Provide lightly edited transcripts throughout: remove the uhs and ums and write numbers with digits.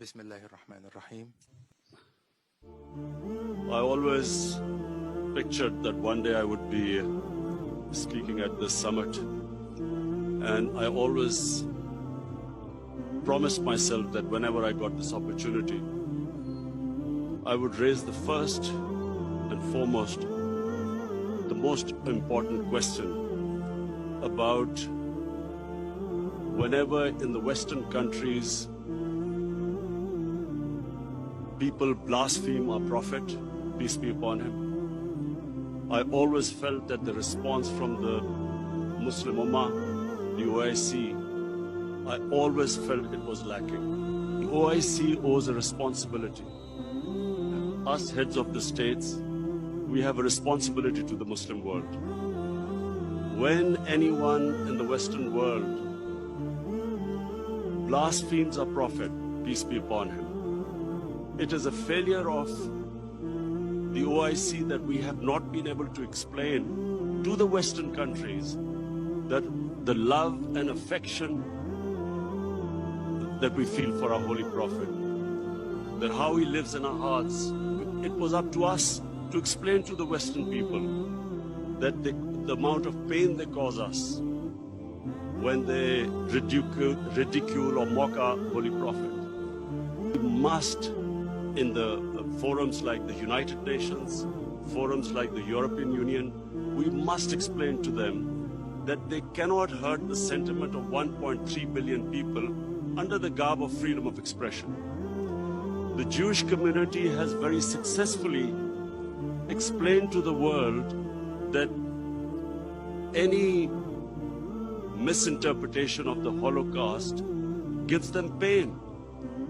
Bismillahirrahmanirrahim. I always pictured that one day I would be speaking at this summit, and I always promised myself that whenever I got this opportunity, I would raise the first and foremost, the most important question about whenever in the Western countries people blaspheme our Prophet, peace be upon him, I always felt that the response from the Muslim Ummah, the OIC, I always felt it was lacking. The OIC owes a responsibility. Us heads of the states, we have a responsibility to the Muslim world. When anyone in the Western world blasphemes our Prophet, peace be upon him, it is a failure of the OIC that we have not been able to explain to the Western countries that the love and affection that we feel for our Holy Prophet, that how he lives in our hearts. It was up to us to explain to the Western people that the amount of pain they cause us when they ridicule or mock our Holy Prophet. We must, in the forums like the United Nations, forums like the European Union, we must explain to them that they cannot hurt the sentiment of 1.3 billion people under the garb of freedom of expression. The Jewish community has very successfully explained to the world that any misinterpretation of the Holocaust gives them pain.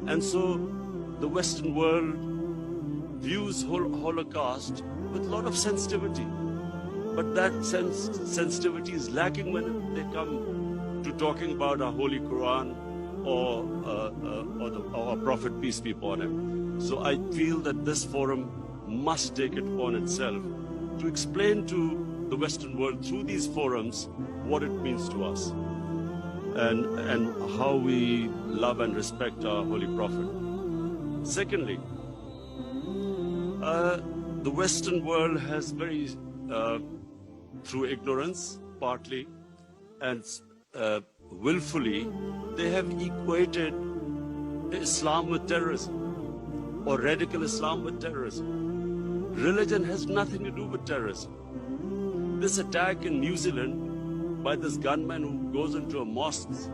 And so the Western world views Holocaust with a lot of sensitivity. But that sensitivity is lacking when they come to talking about our Holy Quran or our Prophet, peace be upon him. So I feel that this forum must take it upon itself to explain to the Western world through these forums what it means to us and how we love and respect our Holy Prophet. Secondly, the Western world has very, through ignorance partly and willfully, they have equated Islam with terrorism or radical Islam with terrorism. Religion has nothing to do with terrorism. This attack in New Zealand by this gunman who goes into a mosque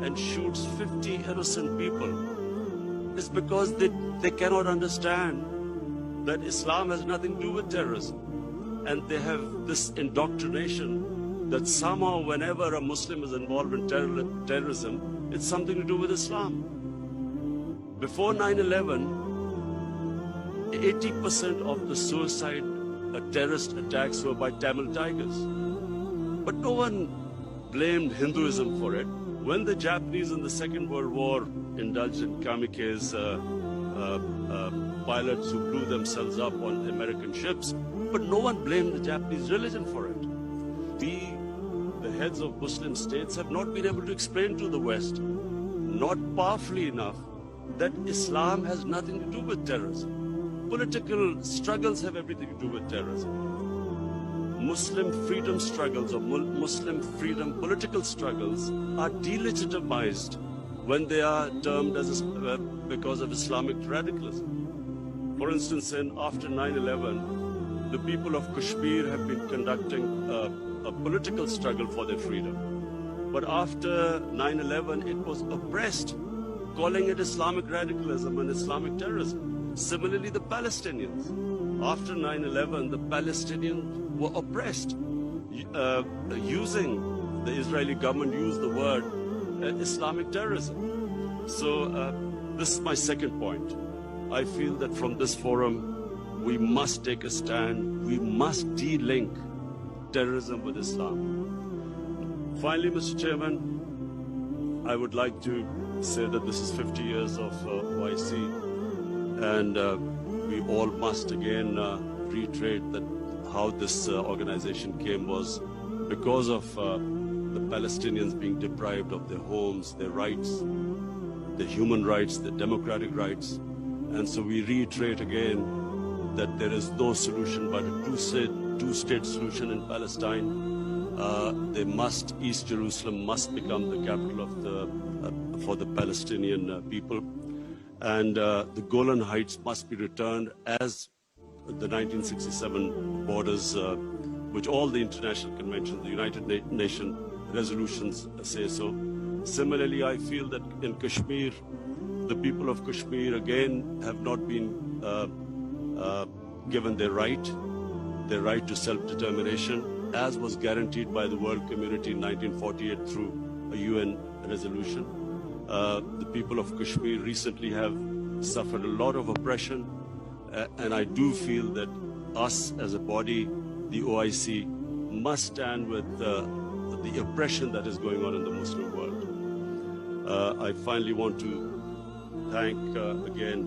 and shoots 50 innocent people is because they cannot understand that Islam has nothing to do with terrorism. And they have this indoctrination that somehow whenever a Muslim is involved in terrorism, it's something to do with Islam. Before 9/11, 80% of the suicide terrorist attacks were by Tamil Tigers. But no one blamed Hinduism for it. When the Japanese in the Second World War indulged in kamikaze pilots who blew themselves up on American ships, but no one blamed the Japanese religion for it. We, the heads of Muslim states, have not been able to explain to the West, not powerfully enough, that Islam has nothing to do with terrorism. Political struggles have everything to do with terrorism. Muslim freedom struggles or Muslim freedom political struggles are delegitimized when they are termed as because of Islamic radicalism. For instance, after 9/11, the people of Kashmir have been conducting a political struggle for their freedom. But after 9/11, it was oppressed, calling it Islamic radicalism and Islamic terrorism. Similarly, the Palestinians. After 9/11, the Palestinians were oppressed, the Israeli government used the word Islamic terrorism. So this is my second point. I feel that from this forum, we must take a stand. We must de-link terrorism with Islam. Finally, Mr. Chairman, I would like to say that this is 50 years of OIC, and we all must again reiterate that how this organization came was because of the Palestinians being deprived of their homes, their rights. their human rights, their democratic rights. And so we reiterate again that there is no solution but a two-state solution in Palestine. East Jerusalem must become the capital of for the Palestinian people. And the Golan Heights must be returned as the 1967 borders, which all the international conventions, the United Nations resolutions say so. Similarly, I feel that in Kashmir, the people of Kashmir again have not been given their right to self-determination, as was guaranteed by the world community in 1948 through a UN resolution. The people of Kashmir recently have suffered a lot of oppression, and I do feel that us as a body, the OIC, must stand with the oppression that is going on in the Muslim world. I finally want to thank again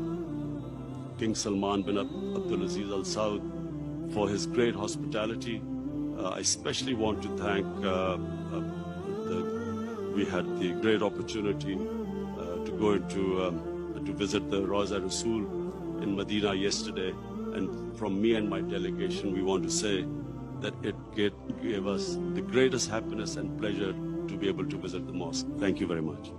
King Salman bin Abdulaziz Al Saud for his great hospitality. I especially want to thank, we had the great opportunity to go to visit the Rawza Rasul in Medina yesterday. And from me and my delegation, we want to say that it gave us the greatest happiness and pleasure to be able to visit the mosque. Thank you very much.